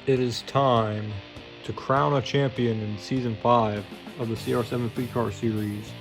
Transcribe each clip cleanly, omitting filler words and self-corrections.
It is time to crown a champion in Season 5 of the CR7 Fleet Car Series.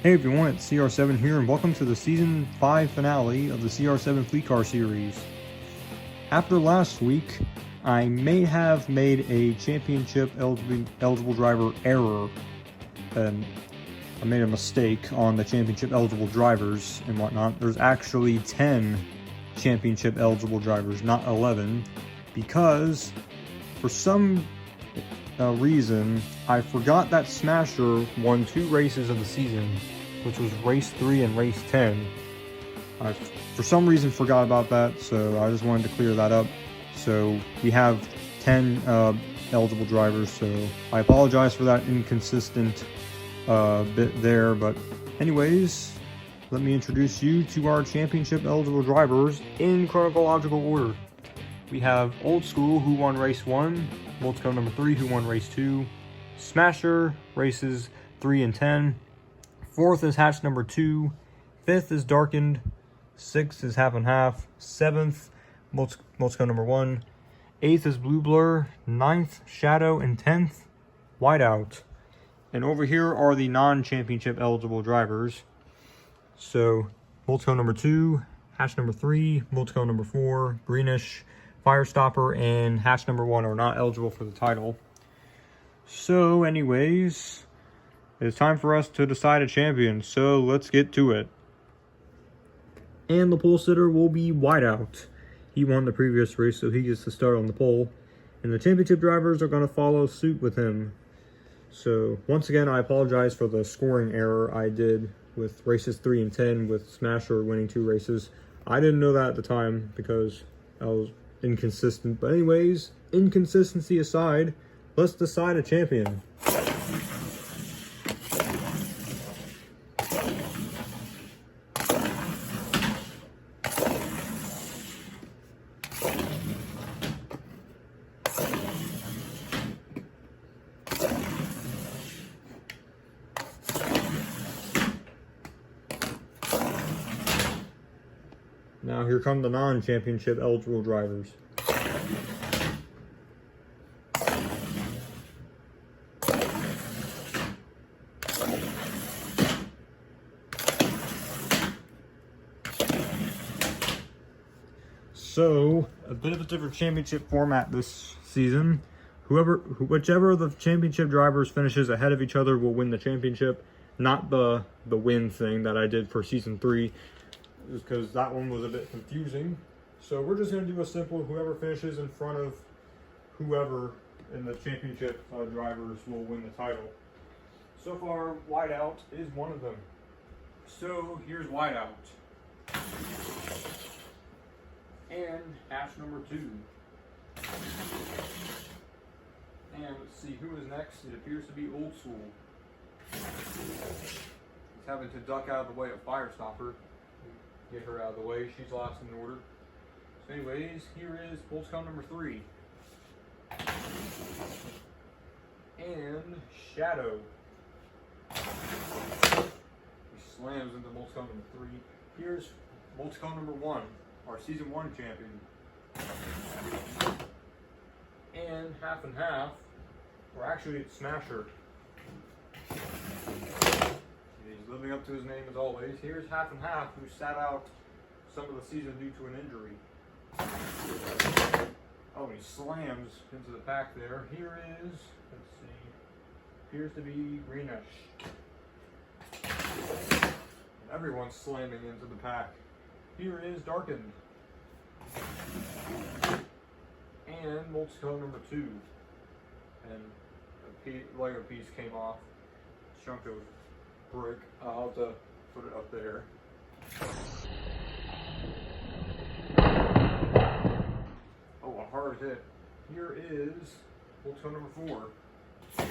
Hey everyone, it's CR7 here, and welcome to the Season 5 finale of the CR7 Fleet Car Series. After last week, I may have made a championship eligible driver error. I made a mistake on the championship eligible drivers and whatnot. There's actually 10 championship eligible drivers, not 11. Because for some reason I forgot that Smasher won 2 races of the season, which was race 3 and race 10. I for some reason forgot about that, so I just wanted to clear that up. So we have 10 eligible drivers, so I apologize for that inconsistent bit there, but anyways, let me introduce you to our championship eligible drivers in chronological order. We have Old School, who won race 1, Multico number 3, who won race 2, Smasher, races 3 and 10, 4th is Hatch number 2, 5th is Darkened, 6th is Half and Half, 7th, Multico number 1, 8th is Blue Blur, 9th, Shadow, and 10th, Whiteout. And over here are the non-championship eligible drivers. So, Multico number 2, Hatch number 3, Multico number 4, Greenish, Firestopper, and Hatch number 1 are not eligible for the title. So anyways, it's time for us to decide a champion, so let's get to it. And the pole sitter will be Whiteout. He won the previous race, so he gets to start on the pole. And the championship drivers are going to follow suit with him. So once again, I apologize for the scoring error I did with races 3 and 10 with Smasher winning 2 races. I didn't know that at the time because I was inconsistent, but anyways, inconsistency aside, let's decide a champion. Now here come the non-championship eligible drivers. So, a bit of a different championship format this season. Whichever of the championship drivers finishes ahead of each other will win the championship, not the win thing that I did for season 3. Because that one was a bit confusing. So we're just going to do a simple whoever finishes in front of whoever in the championship drivers will win the title. So far, Whiteout is one of them. So here's Whiteout. And Hatch number 2. And let's see who is next. It appears to be Old School. He's having to duck out of the way of Firestopper. Get her out of the way, she's last in order. So anyways, here is Multico number 3. And Shadow. He slams into Multico number 3. Here's Multico number 1, our season 1 champion. And Half and Half, or actually it's Smasher. He's living up to his name as always. Here's Half and Half, who sat out some of the season due to an injury. Oh, he slams into the pack there. Here is, let's see, appears to be Greenish. And everyone's slamming into the pack. Here is Darkened. And Multico number 2. And a Lego piece came off. Chunk of brick. I'll have to put it up there. Oh, a hard hit. Here is Multico number 4.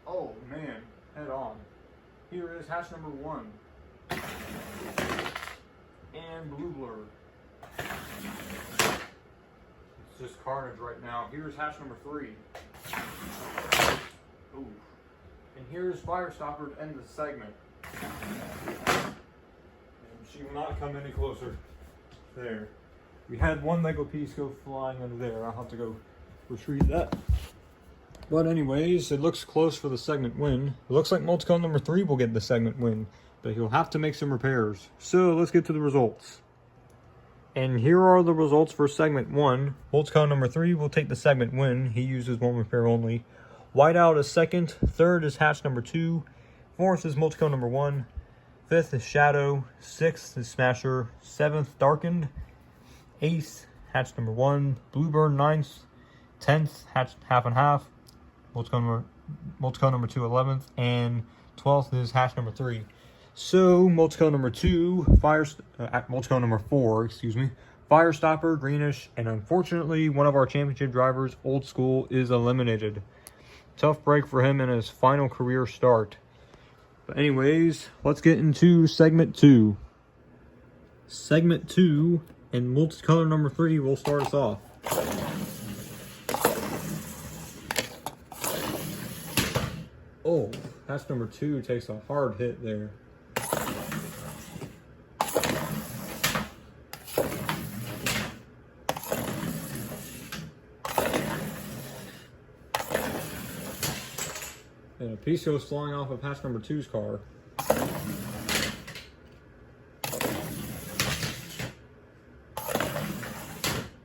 Oh man, head on. Here is Hatch number 1. And Blue Blur. It's just carnage right now. Here's Hatch number 3. Ooh. And here's Firestopper to end the segment. And she will not come any closer. There. We had one Lego piece go flying under there. I'll have to go retrieve that. But anyways, it looks close for the segment win. It looks like multi-cone number 3 will get the segment win, but he'll have to make some repairs. So let's get to the results. And here are the results for segment 1. Multi-cone number 3 will take the segment win. He uses 1 repair only. Whiteout is second. Third is hatch number 2. Fourth is multi-cone number 1. Fifth is Shadow. Sixth is Smasher. Seventh, Darkened. Eighth, hatch number 1. Bluebird, 9th. 10th, hatch half and half. Multi-cone number 2, 11th. And 12th is hatch number 3. So, multi-cone number 2, multi-cone number 4, excuse me, Firestopper, Greenish, and unfortunately, one of our championship drivers, Old School, is eliminated. Tough break for him in his final career start. But anyways, let's get into segment 2. Segment 2, and multicolor number 3 will start us off. Oh, hatch number 2 takes a hard hit there. And a piece goes flying off of hatch number 2's car.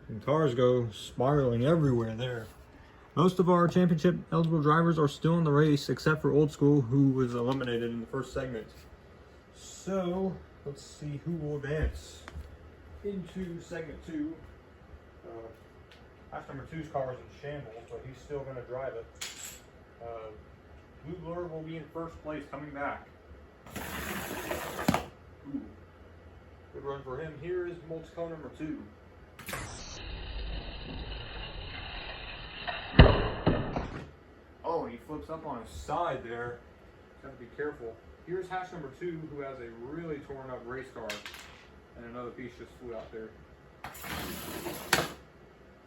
And cars go spiraling everywhere there. Most of our championship eligible drivers are still in the race, except for Old School, who was eliminated in the first segment. So, let's see who will advance into segment 2. Hatch number 2's car is in shambles, but he's still going to drive it. Blue Blur will be in first place coming back. Ooh. Good run for him. Here is multi-cone number 2. Oh, he flips up on his side there. Gotta be careful. Here's hatch number 2, who has a really torn up race car. And another piece just flew out there.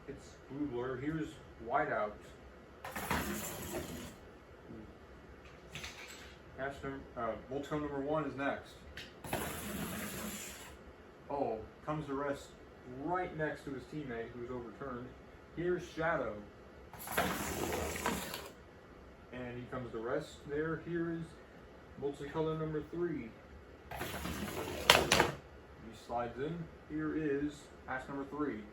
It's Blue Blur. Here's Whiteout. Multi-cone number 1 is next. Oh, comes to rest right next to his teammate who was overturned. Here's Shadow. And he comes to rest there. Here is multicolor number 3. He slides in. Here is hatch number 3.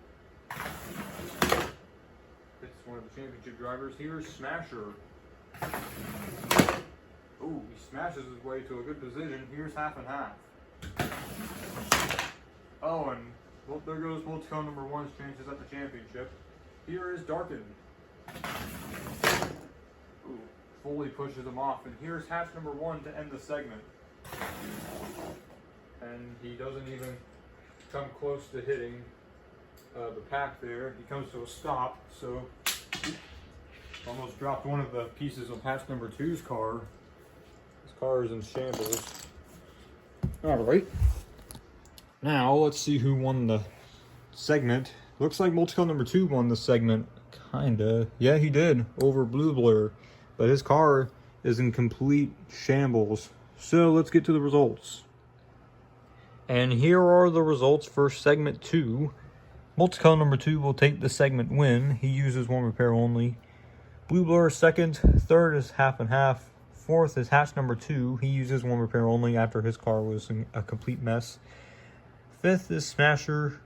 It's one of the championship drivers. Here's Smasher. Oh, he smashes his way to a good position. Here's half and half. Oh, and well, there goes multi-cone number 1's chances at the championship. Here is Darkened. Ooh, fully pushes him off. And here's hatch number 1 to end the segment. And he doesn't even come close to hitting the pack there. He comes to a stop, so almost dropped one of the pieces of hatch number 2's car. His car is in shambles. Alright. Now, let's see who won the segment. Looks like multicolor number 2 won the segment. Kinda. Yeah, he did. Over Blue Blur. But his car is in complete shambles. So, let's get to the results. And here are the results for segment 2. Multicolor number 2 will take the segment win. He uses 1 repair only. Blue Blur second. Third is half and half. Fourth is hatch number 2. He uses 1 repair only after his car was in a complete mess. Fifth is Smasher.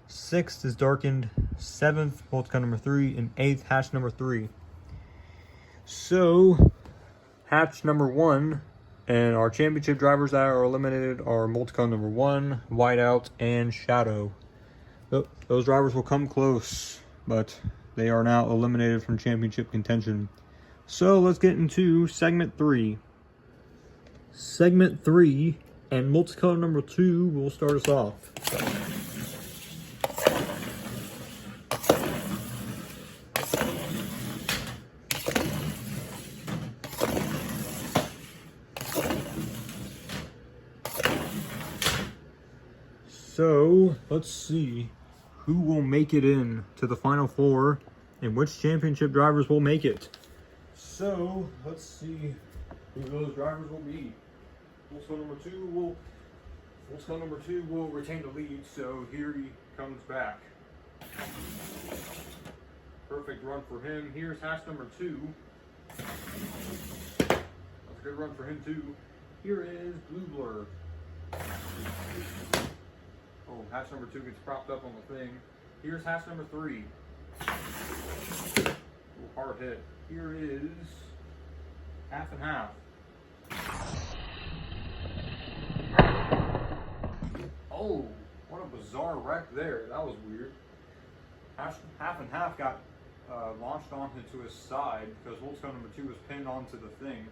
Sixth is Darkened. Seventh, multicolor number 3. And eighth, hatch number 3. So, hatch number 1 and our championship drivers that are eliminated are multicolor number 1, Whiteout, and Shadow. Those drivers will come close, but they are now eliminated from championship contention. So let's get into segment 3. Segment 3 and multicolor number 2 will start us off. So let's see who will make it in to the final 4 and which championship drivers will make it. So let's see who those drivers will be. Also number 2 will Old School number 2 will retain the lead, so here he comes back. Perfect run for him. Here's hatch number 2. That's a good run for him too. Here is Blue Blur. Oh, hatch number 2 gets propped up on the thing. Here's hatch number 3. Oh, hard hit. Here is half and half. Oh, what a bizarre wreck there. That was weird. Half and half got launched onto his side because Old School number 2 was pinned onto the thing.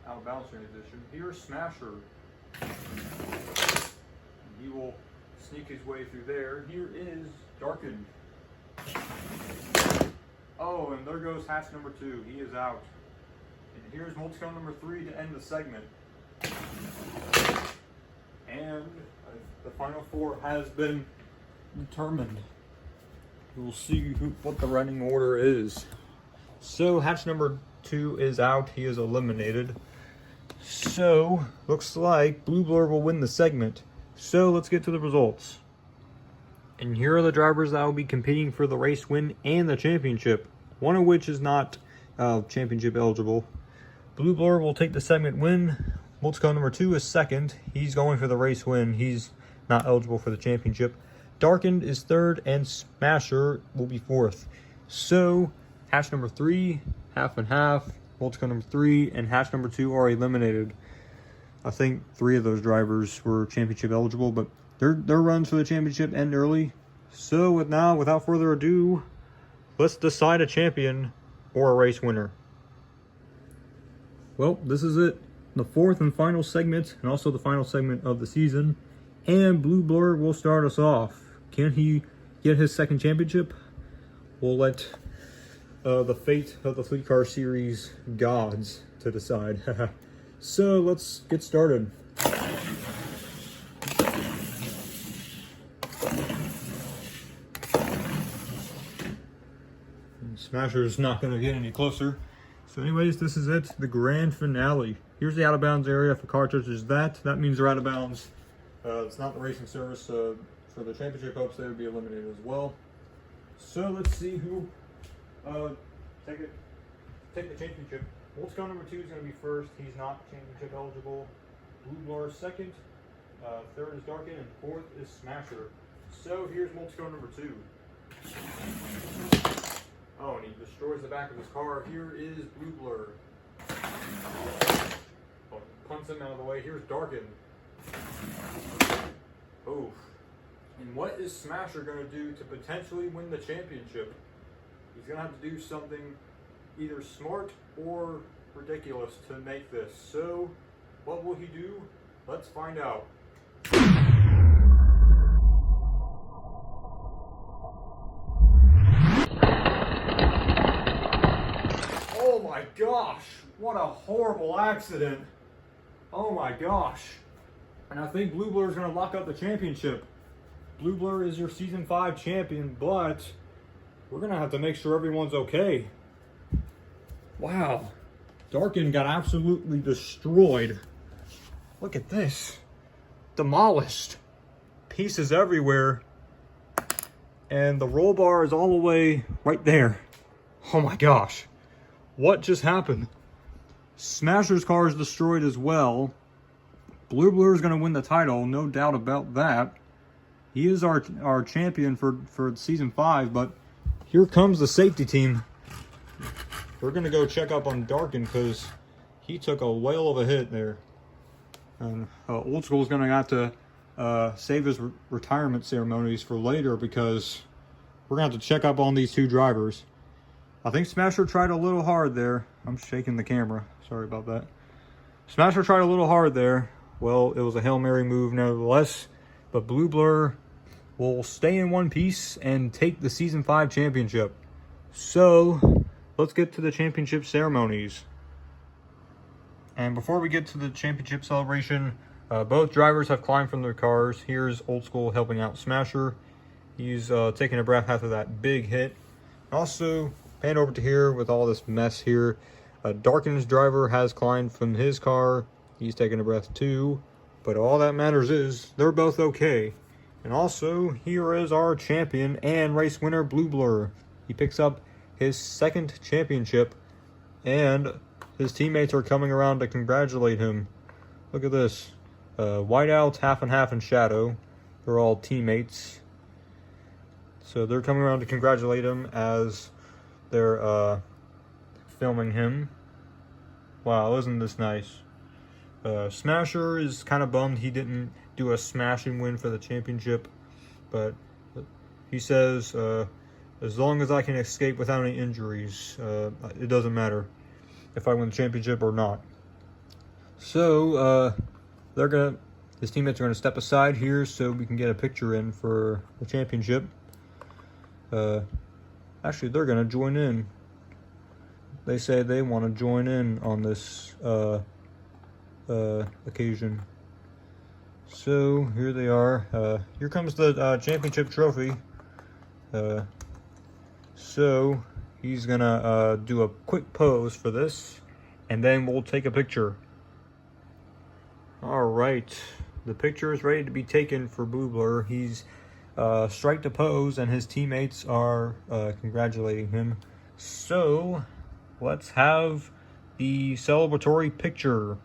Out of bounds transition. Here's Smasher. He will sneak his way through there. Here is Darkened. Oh, and there goes hatch number 2. He is out. And here's Multicone number 3 to end the segment. And the final 4 has been determined. We'll see what the running order is. So hatch number 2 is out. He is eliminated. So looks like Blue Blur will win the segment. So let's get to the results. And here are the drivers that will be competing for the race win and the championship, one of which is not championship eligible. Blue Blur will take the segment win. Multicone number 2 is second. He's going for the race win. He's not eligible for the championship. Darkened is third, and Smasher will be fourth. So hatch number 3, half and half, Multicone number 3, and hatch number 2 are eliminated. I think 3 of those drivers were championship eligible, but their runs for the championship end early. So without further ado, let's decide a champion or a race winner. Well, this is it. The 4th and final segment, and also the final segment of the season. And Blue Blur will start us off. Can he get his second championship? We'll let the fate of the Fleet Car Series gods to decide. So let's get started. And Smasher's not going to get any closer. So anyways, this is it, the grand finale. Here's the out of bounds area. If a car touches that means they're out of bounds. It's not the racing service. For the championship hopes, they would be eliminated as well. So let's see who take the championship. Multicone number 2 is going to be first. He's not championship eligible. Blue Blur second. Third is Darken, and fourth is Smasher. So here's Multicone number 2. Oh, and he destroys the back of his car. Here is Blue Blur. Oh, punts him out of the way. Here's Darken. Oof. And what is Smasher going to do to potentially win the championship? He's going to have to do something either smart or ridiculous to make this. So, what will he do? Let's find out. Oh my gosh! What a horrible accident! Oh my gosh! And I think Blue Blur is going to lock up the championship. Blue Blur is your Season 5 champion, but we're going to have to make sure everyone's okay. Wow. Darken got absolutely destroyed. Look at this. Demolished. Pieces everywhere. And the roll bar is all the way right there. Oh my gosh. What just happened? Smasher's car is destroyed as well. Blue Blur is going to win the title, no doubt about that. He is our champion for Season 5, but here comes the safety team. We're going to go check up on Darken because he took a whale of a hit there. And Old School is going to have to save his retirement ceremonies for later because we're going to have to check up on these 2 drivers. I think Smasher tried a little hard there. I'm shaking the camera. Sorry about that. Smasher tried a little hard there. Well, it was a Hail Mary move nevertheless. But Blue Blur will stay in one piece and take the Season 5 championship. So, let's get to the championship ceremonies. And before we get to the championship celebration, both drivers have climbed from their cars. Here's Old School helping out Smasher. He's taking a breath after that big hit. Also, pan over to here with all this mess here. Darken's driver has climbed from his car. He's taking a breath too. But all that matters is they're both okay. And also, here is our champion and race winner, Blue Blur. He picks up his second championship, and his teammates are coming around to congratulate him. Look at this. Whiteout, half and half, and Shadow. They're all teammates. So they're coming around to congratulate him as they're filming him. Wow, isn't this nice? Smasher is kind of bummed he didn't do a smashing win for the championship, but he says, as long as I can escape without any injuries, it doesn't matter if I win the championship or not. So, his teammates are gonna step aside here so we can get a picture in for the championship. Actually, they're gonna join in. They say they want to join in on this occasion. So here they are. Here comes the championship trophy. So he's gonna do a quick pose for this, and then we'll take a picture. All right, the picture is ready to be taken for Blue Blur. He's strike to pose, and his teammates are congratulating him. So let's have the celebratory picture.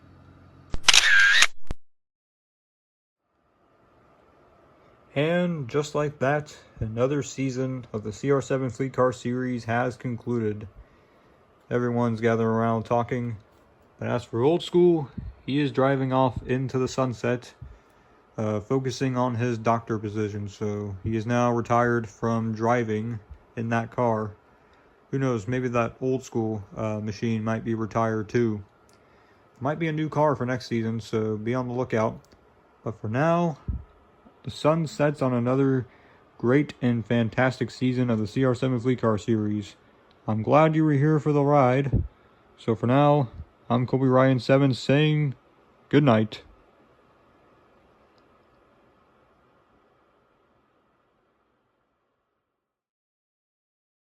And just like that, another season of the CR7 Fleet Car Series has concluded. Everyone's gathering around talking. But as for Old School, he is driving off into the sunset, focusing on his doctor position. So he is now retired from driving in that car. Who knows, maybe that Old School machine might be retired too. Might be a new car for next season, so be on the lookout. But for now, the sun sets on another great and fantastic season of the CR7 Fleet Car Series. I'm glad you were here for the ride. So for now, I'm Kobe Ryan 7 saying good night.